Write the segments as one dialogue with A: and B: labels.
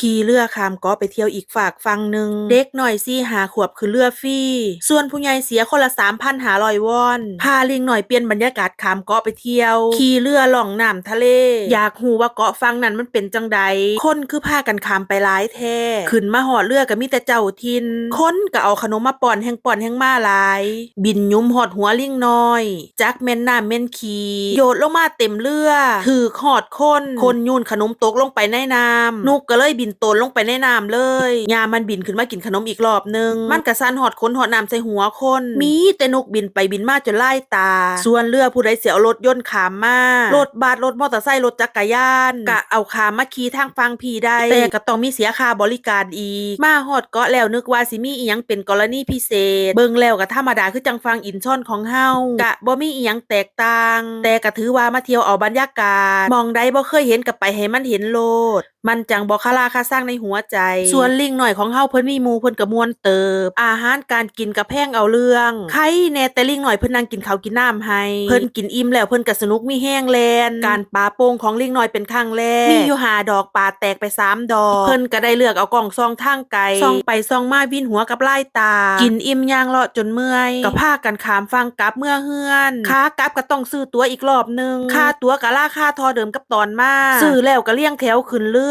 A: ขี่เรือข้ามเกาะไปเที่ยวอีกฝากฝั่งหนึ่งเด็กน้อย4-5 ขวบคือเรือฟรีส่วนผู้ใหญ่เสียคนละ3,500 วอนพาลิงหน่อยเปลี่ยนบรรยากาศข้ามเกาะไปเที่ยวขี่เรือล่องน้ำทะเลอยากฮู้ว่าเกาะฝั่งนั้นมันเป็นจังใดคนคือพากันข้ามไปหลายแท้ขึ้นมาฮอดเรือก็มีแต่เจ้าถิ่นคนก็เอาขนมมาป้อนแห่งมาหลายบินยุ้มฮอดหัวลิงน้อยจักแม่นน้ำแม่นขี้โยดลงมาเต็มเรือถูกฮอดคนโยนขนมตกลงไปในน้ำนกก็เลยบินโตนลงไปในน้ำเลยยามมันบินขึ้นมากินขนมอีกรอบนึงมันก็สั่นฮอดคนฮอดน้ำใส่หัวคนมีแต่นกบินไปบินมาจนลายตาส่วนเรือผู้ใดสิเอารถยนต์ข้ามมารถบัสรถมอเตอร์ไซค์รถจักรยานก็เอาข้ามมาขี่ทางฝั่งพี่ได้แต่ก็ต้องมีเสียค่าบริการอีกมาฮอดเกาะแล้วนึกว่าสิมีอีหยังเป็นกรณีพิเศษเบิ่งแล้วก็ธรรมดาคือจังฟังอินชอนของเฮากะบ่มีอีหยังแตกต่างแต่ก็ถือว่ามาเที่ยวเอาบรรยากาศหม้องใดบ่เคยเห็นก็ไปให้มันเห็นโลดมันจังบ่คาราคาซังในหัวใจส่วนลิงน้อยของเฮาเพิ่นมีหมู่เพิ่นก็ม่วนเติบอาหารการกินก็แพงเอาเรื่องใครแน่แต่ลิงน้อยเพิ่นนั่งกินข้าวกินน้ำให้เพิ่นกินอิ่มแล้วเพิ่นก็สนุกมีแฮงแลนการปาโป่งของลิงน้อยเป็นครั้งแรกมีอยู่5 ดอกปาแตกไป3 ดอกเพิ่นก็ได้เลือกเอากล้องส่องทางไกลส่องไปส่องมาวินหัวกับลายตากินอิ่มย่างเลาะจนเมื่อยก็พากันข้ามฝั่งกลับเมื่อเฮือนขากลับก็ต้องซื้อตั๋วอีกรอบนึงค่าตั๋วก็ราคาเท่าเดิมกับตอนมาซื้อแล้วก็เลี่ยงแถวขึ้นเรื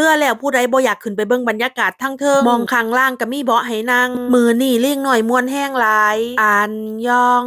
A: อแล้วผู้ใดบ่อยากขึ้นไปเบิ่งบรรยากาศทั้งเทิงมองข้างล่างก็มีเบาะให้นั่งมื้อนี้ลิงน้อยม่วนแฮงหลายอันยอง